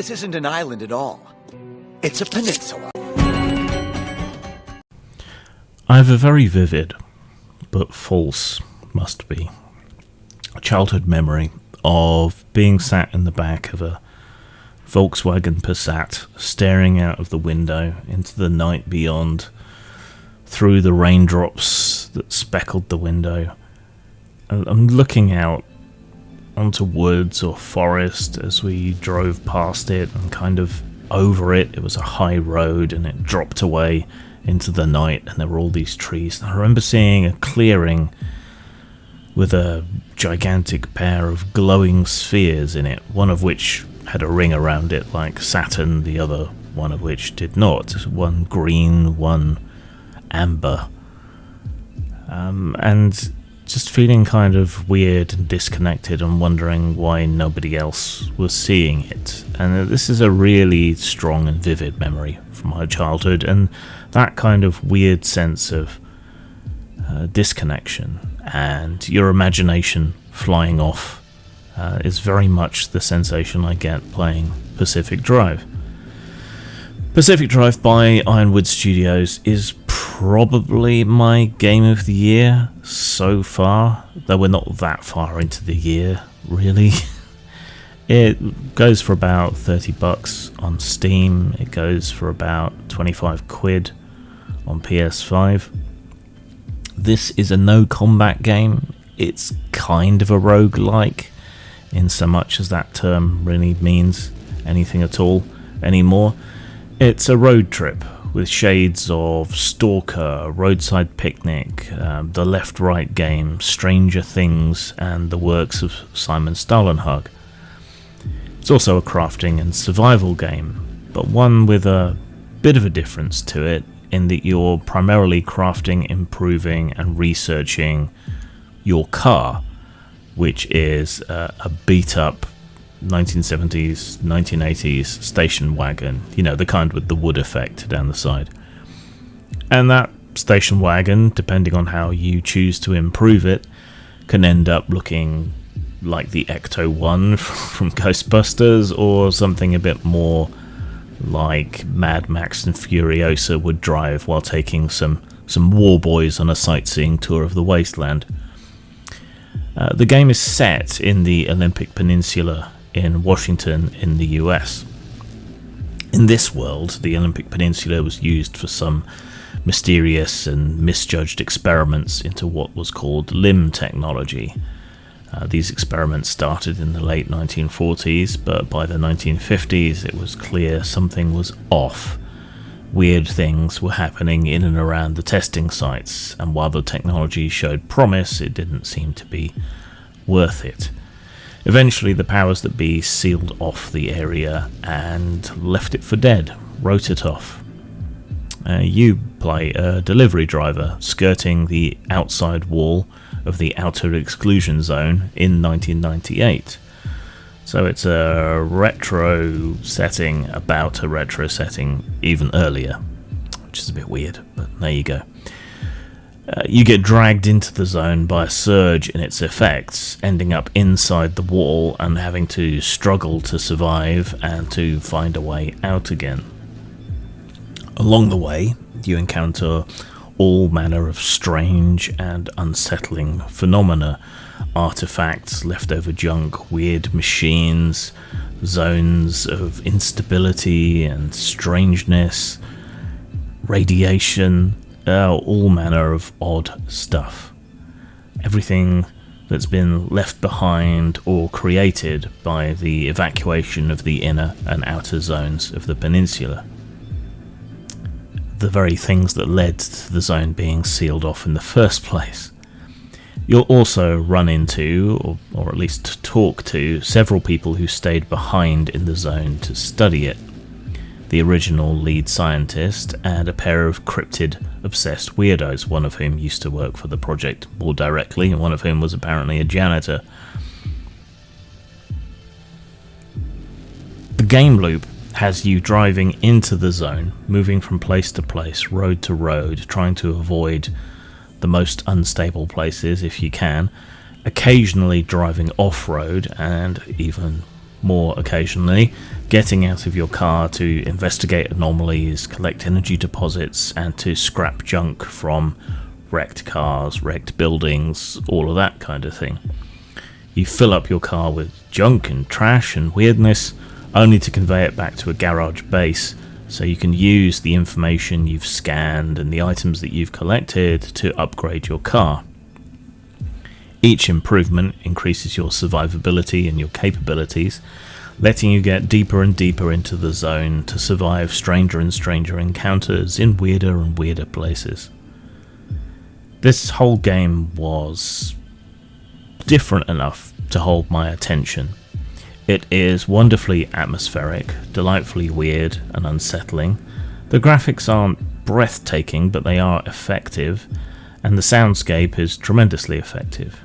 This isn't an island at all. It's a peninsula. I have a very vivid, but false, must be, childhood memory of being sat in the back of a Volkswagen Passat, staring out of the window into the night beyond, through the raindrops that speckled the window. I'm looking out onto woods or forest as we drove past it, and kind of over it. It was a high road and it dropped away into the night, and there were all these trees. And I remember seeing a clearing with a gigantic pair of glowing spheres in it, one of which had a ring around it like Saturn, the other one of which did not. One green, one amber. And just feeling kind of weird and disconnected and wondering why nobody else was seeing it. And this is a really strong and vivid memory from my childhood, and that kind of weird sense of disconnection and your imagination flying off is very much the sensation I get playing Pacific Drive. Pacific Drive by Ironwood Studios is probably my game of the year so far, though we're not that far into the year, really. It goes for about $30 on Steam. It goes for about 25 quid on PS5. This is a no combat game. It's kind of a roguelike, in so much as that term really means anything at all anymore. It's a road trip with shades of Stalker, Roadside Picnic, the Left-Right game, Stranger Things, and the works of Simon Stalenhag. It's also a crafting and survival game, but one with a bit of a difference to it, in that you're primarily crafting, improving, and researching your car, which is a beat-up 1970s, 1980s station wagon, you know, the kind with the wood effect down the side. And that station wagon, depending on how you choose to improve it, can end up looking like the Ecto-1 from Ghostbusters, or something a bit more like Mad Max and Furiosa would drive while taking some war boys on a sightseeing tour of the wasteland. The game is set in the Olympic Peninsula in Washington in the US. In this world, the Olympic Peninsula was used for some mysterious and misjudged experiments into what was called limb technology. These experiments started in the late 1940s, but by the 1950s it was clear something was off. Weird things were happening in and around the testing sites, and while the technology showed promise, it didn't seem to be worth it. Eventually, the powers that be sealed off the area and left it for dead, wrote it off. You play a delivery driver skirting the outside wall of the outer exclusion zone in 1998. So it's a retro setting about a retro setting even earlier, which is a bit weird, but there you go. You get dragged into the zone by a surge in its effects, ending up inside the wall and having to struggle to survive and to find a way out again. Along the way, you encounter all manner of strange and unsettling phenomena, artifacts, leftover junk, weird machines, zones of instability and strangeness, radiation, all manner of odd stuff. Everything that's been left behind or created by the evacuation of the inner and outer zones of the peninsula. The very things that led to the zone being sealed off in the first place. You'll also run into, or at least talk to, several people who stayed behind in the zone to study it. The original lead scientist and a pair of cryptid-obsessed weirdos, one of whom used to work for the project more directly, and one of whom was apparently a janitor. The game loop has you driving into the zone, moving from place to place, road to road, trying to avoid the most unstable places if you can, occasionally driving off-road, and even more occasionally, getting out of your car to investigate anomalies, collect energy deposits, and to scrap junk from wrecked cars, wrecked buildings, all of that kind of thing. You fill up your car with junk and trash and weirdness, only to convey it back to a garage base, so you can use the information you've scanned and the items that you've collected to upgrade your car. Each improvement increases your survivability and your capabilities, letting you get deeper and deeper into the zone to survive stranger and stranger encounters in weirder and weirder places. This whole game was different enough to hold my attention. It is wonderfully atmospheric, delightfully weird and unsettling. The graphics aren't breathtaking, but they are effective, and the soundscape is tremendously effective.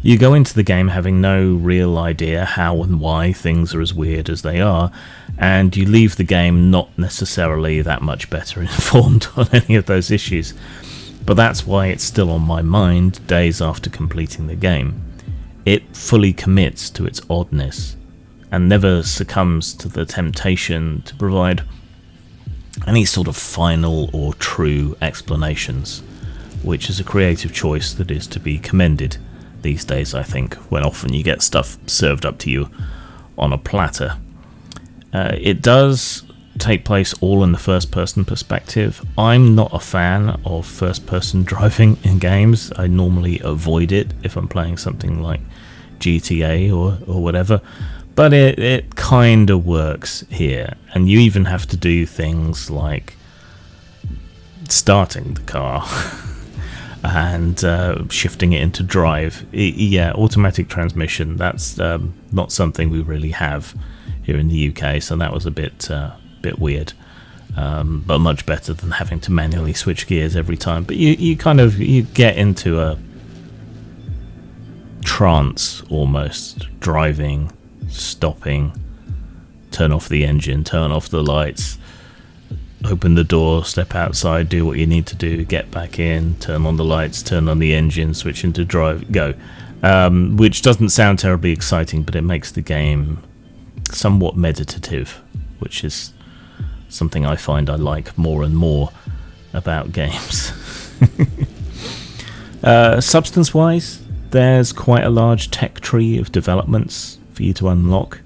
You go into the game having no real idea how and why things are as weird as they are, and you leave the game not necessarily that much better informed on any of those issues. But that's why it's still on my mind days after completing the game. It fully commits to its oddness, and never succumbs to the temptation to provide any sort of final or true explanations, which is a creative choice that is to be commended these days, I think, when often you get stuff served up to you on a platter. It does take place all in the first-person perspective. I'm not a fan of first-person driving in games. I normally avoid it if I'm playing something like GTA or whatever, but it kind of works here, and you even have to do things like starting the car and shifting it into drive. Automatic transmission, that's not something we really have here in the UK, so that was a bit weird, but much better than having to manually switch gears every time. But you get into a trance almost, driving, stopping, turn off the engine, turn off the lights, open the door, step outside, do what you need to do, get back in, turn on the lights, turn on the engine, switch into drive, go. Which doesn't sound terribly exciting, but it makes the game somewhat meditative, which is something I find I like more and more about games. Substance-wise, there's quite a large tech tree of developments for you to unlock,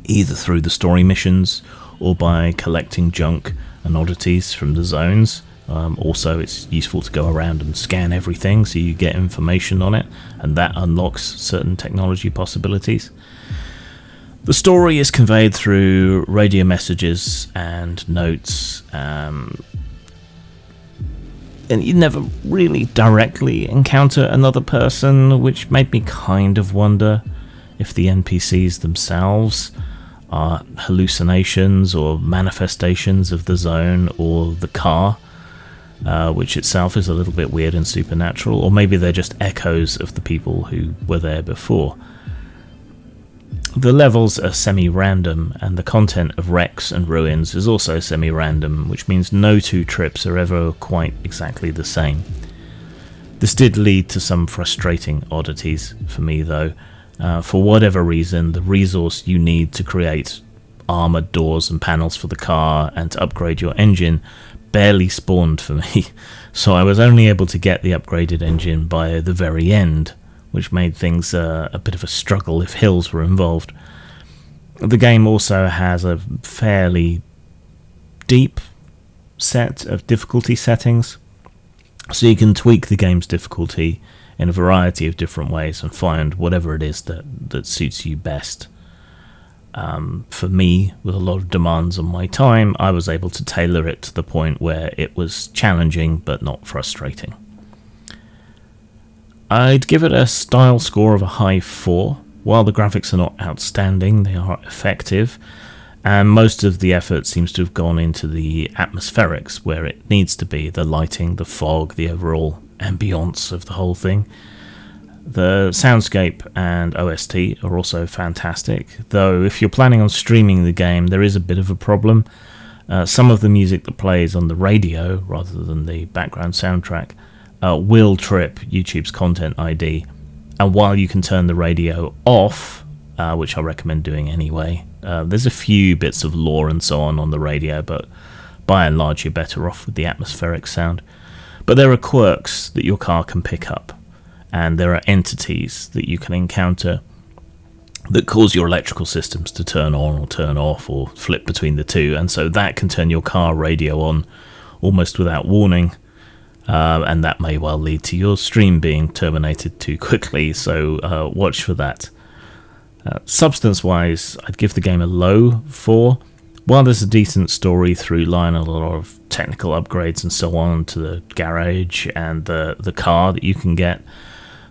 either through the story missions or by collecting junk and oddities from the zones. Also, it's useful to go around and scan everything so you get information on it, and that unlocks certain technology possibilities. The story is conveyed through radio messages and notes, and you never really directly encounter another person, which made me kind of wonder if the NPCs themselves are hallucinations or manifestations of the zone or the car, which itself is a little bit weird and supernatural, or maybe they're just echoes of the people who were there before. The levels are semi-random, and the content of wrecks and ruins is also semi-random, which means no two trips are ever quite exactly the same. This did lead to some frustrating oddities for me, though. For whatever reason, the resource you need to create armoured doors and panels for the car and to upgrade your engine barely spawned for me, so I was only able to get the upgraded engine by the very end, which made things a bit of a struggle if hills were involved. The game also has a fairly deep set of difficulty settings, so you can tweak the game's difficulty in a variety of different ways and find whatever it is that suits you best. For me, with a lot of demands on my time, I was able to tailor it to the point where it was challenging but not frustrating. I'd give it a style score of a high 4. While the graphics are not outstanding, they are effective, and most of the effort seems to have gone into the atmospherics where it needs to be, the lighting, the fog, the overall ambience of the whole thing. The soundscape and OST are also fantastic, though if you're planning on streaming the game, there is a bit of a problem. Some of the music that plays on the radio, rather than the background soundtrack, will trip YouTube's Content ID, and while you can turn the radio off which I recommend doing anyway. There's a few bits of lore and so on the radio, but by and large you're better off with the atmospheric sound. But there are quirks that your car can pick up, and there are entities that you can encounter that cause your electrical systems to turn on or turn off or flip between the two, and so that can turn your car radio on almost without warning, and that may well lead to your stream being terminated too quickly, so watch for that. Substance-wise, I'd give the game a low 4. While there's a decent story through line, a lot of technical upgrades and so on to the garage and the car that you can get,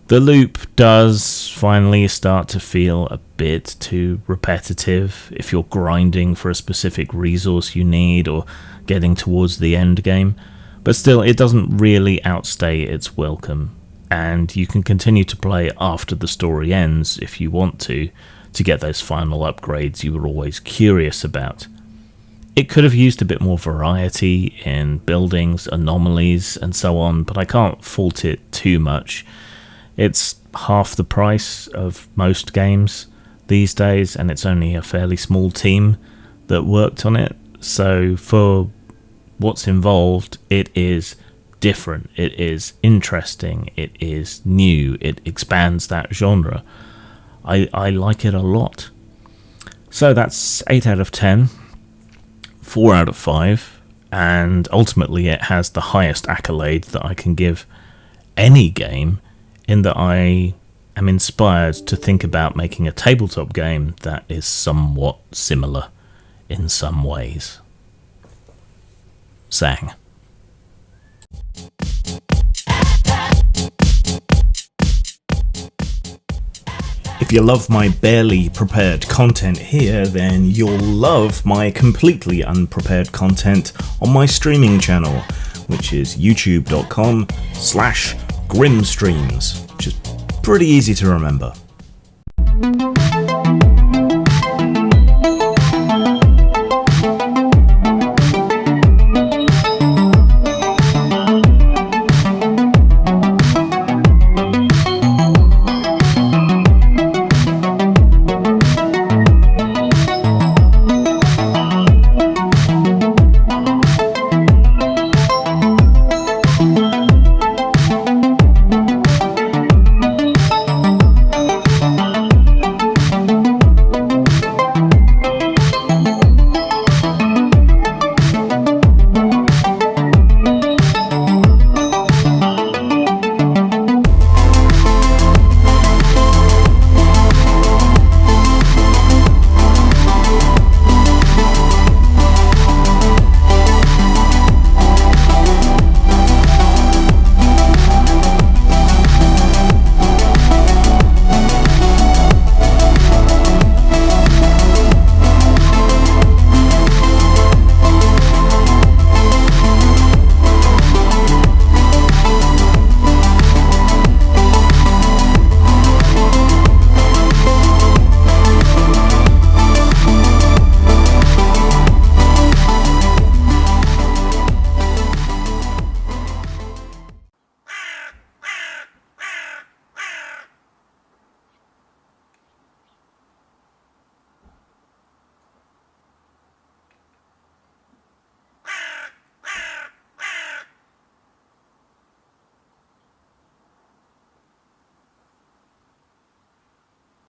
the loop does finally start to feel a bit too repetitive if you're grinding for a specific resource you need or getting towards the end game. But still, it doesn't really outstay its welcome, and you can continue to play after the story ends if you want to get those final upgrades you were always curious about. It could have used a bit more variety in buildings, anomalies, and so on, but I can't fault it too much. It's half the price of most games these days, and it's only a fairly small team that worked on it, so for what's involved, it is different, it is interesting, it is new, it expands that genre. I like it a lot. So that's 8 out of 10, 4 out of 5, and ultimately it has the highest accolade that I can give any game, in that I am inspired to think about making a tabletop game that is somewhat similar in some ways. Sang. If you love my barely prepared content here, then you'll love my completely unprepared content on my streaming channel, which is youtube.com/Grimstreams, which is pretty easy to remember.